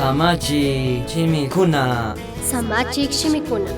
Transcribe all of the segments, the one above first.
Samachi Chimikuna. Samachik Shimikuna.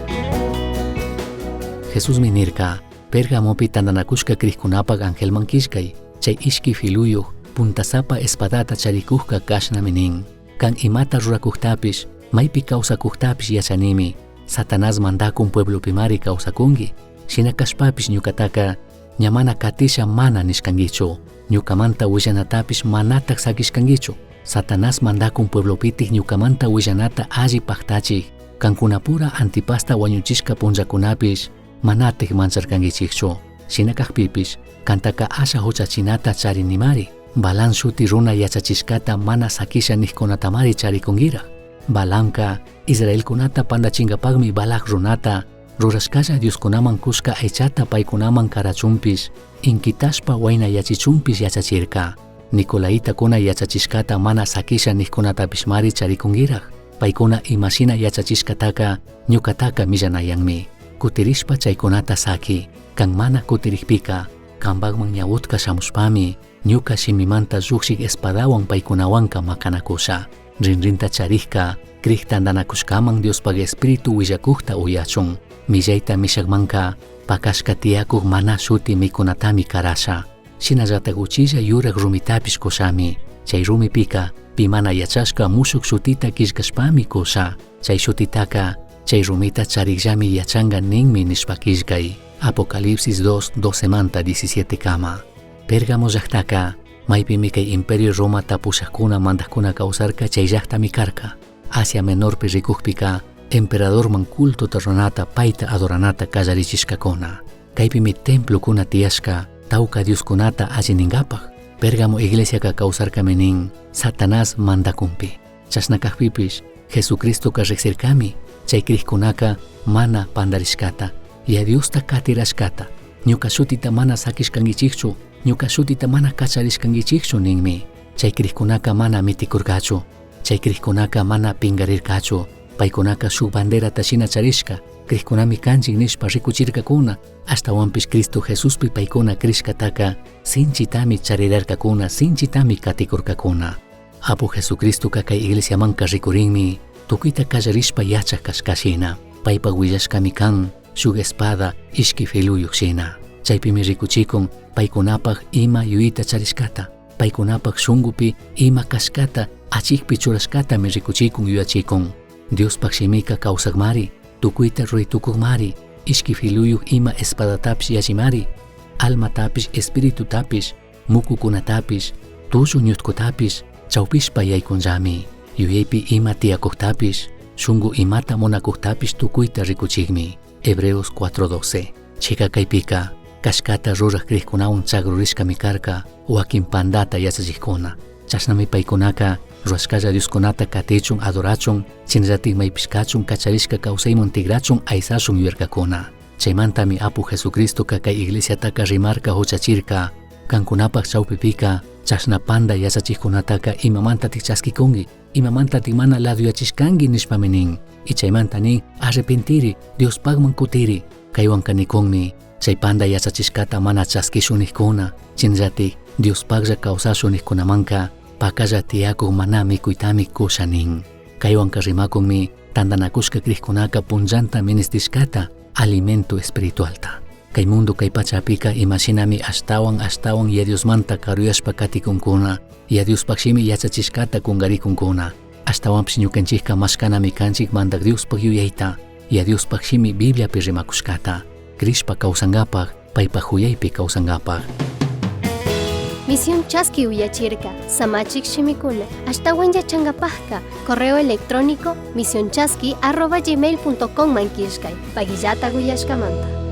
Jesús minirka, Pergamopi tandanakushka krihkunapag angelman kishkay, chay ishki filuyu, puntasapa espadata charikuhka kashna minin. Kan imata rurakuhtapish, maypi kawsakuhtapish yachanimi, Satanás mandakun pueblo pimari kawsakungi, shinakashpapish ñukataka, ñamana katisha mana nishkangichu, ñukamanta willanatapish manatak sakishkangichu. Satanás mandakun pueblo pitik ñukamanta willanata alli paktachik, kankunapura antipasta wañuchishka punllakunapish, manatik mancharkangichikchu. Shinakakpipish, kantaka asha huchachinata charinimari, balan shuti runa yachachishkata mana sakisha nihkunatamari charikungira. Balanka, Israelkunata pandachingapagmi balak runata, rurashkalla Dioskunaman kushka aychata paykunaman karachumpish, inkitashpa wayna yachichumpish yachachirka. Nicolaítakuna yachachishkata mana sakisha nihkunatapishmari charikungiraq, paykuna imashina yachachishkataka ñukataka millanayanmi. Kutirishpa chaykunata saki, kan mana kutirikpika, kanpakman ñawutka shamushpami, ñuka shimimanta lluqshik espadawan paykunawanka makanakusha. Rinrinta charikka, kriktandanakushkaman Diospag espiritu willakukta uyachun, millayta mishakmanka, pakashka tiyakuq mana shuti mikunatami karasha. Shinallatak uchilla yurak rumitapish kushami, chay rumipika, pimana yachashka mushuk shutita kishkashpami kusha, chay shutitaka, chay rumita charikllami yachanga ninmi nishpa kishkay. Apocalipsis 2:12-17 kama. Pergamo llaqtaka, maypimi kay imperio Roma tapushaqkuna mandaqkuna kawsarka chay llaqtami karka. Asia Menorpi rikukpika, emperadorman cultuta runata payta adoranata kallarichishkakuna. Kaypimi templokuna tiyashka, tawka Dioskunata alliningapaq. Pergamo iglesiaka kawsarkamining, Satanás mandakunpi. Chashnakaqpipish, Jesucristoka riqsirkami, chay krikkunaka mana pandarishkata, y a Diosta katirashkata. Ñuka shutita mana sakishkangichikchu, ñuka shutita mana kacharishkangichikchu ninmi. Chay krikkunaka mana mitikurkachu, chay krikkunaka mana pingarirkachu, paykunaka shuk banderata shina charishka, krikkunami kanchik nishpa rikuchirkakuna, hasta wampish Cristo Jesuspi paykuna krishkataka, sinchitami charirarkakuna, sinchitami katikurkakuna. Apu Jesucristoka kay iglesiamanka rikurinmi, tukuyta kallarishpa yachaq kashkashina, paypa willashkami kan, shuk espada ishki filuyuq shina. Chaypimi rikuchikun paykunapaq ima yuyita charishkata, paykunapaq shungupi ima kashkata, achikpi churashkata mi rikuchikun yuyachikun. Diospaq shimika kawsaqmari, tukuyta ruritukuqmari, ishki filuyuq ima espadatapish yachimari, almatapish espiritutapish, mukukunatapish, tullu ñutkutapish, chawpishpa yaykunllami. Yuyaypi ima tiyakuqtapish, shungu imata munakuqtapish tukuyta rikuchikmi. Hebreos 4:12. Chika kaypika, kashkata ruraq krikkunawan chagrurishkami karka, wakin pandata yachachikuna. Chashnami paykunaka, rurashkalla Dioskunata katichun adorachun, chinallatik maypish kachun kacharishka kawsayman tigrachun aysashun yuyarkakuna. Chaymantami Apu Jesucristoka kay iglesiataka rimarka huchachirka, kankunapaq chawpipika, chashna panda yachachikunataka imamantatik chaskikungi, imamantatik mana laduyachishkangi nishpaminin, y chaymantani arrepentiri, Diospagman kutiri, kaywanka nikunmi, chay panda yachachishkata mana chaskishunikkuna, chinallatik Diospaglla kawsashunikkuna pakalla tiyakuq mana mikuytami kushanin. Kaywanka rimakunmi, tandanakushka krikkunaka punllanta ministishkata, alimento espiritualta. Kay mundo kay pachapika imashinami ashtawan ya Diosmanta karuyashpa katikunkuna, ya Diospaqshimi yachachishkata kungarikunkuna, ashtawanpish ñukanchikka mashkanami kanchik mandak Diospaq yuyayta, ya Diospaqshimi Bibliapi rimakushkata, krishpa kawsankapaq, paypa huyaypi kawsankapaq. Misión Chasqui Uyachirka, Samachik Shimikuna, ashtawan yachangapajka, correo electrónico misionchasqui@gmail.com mankishkay, pagillata guyashkamanta.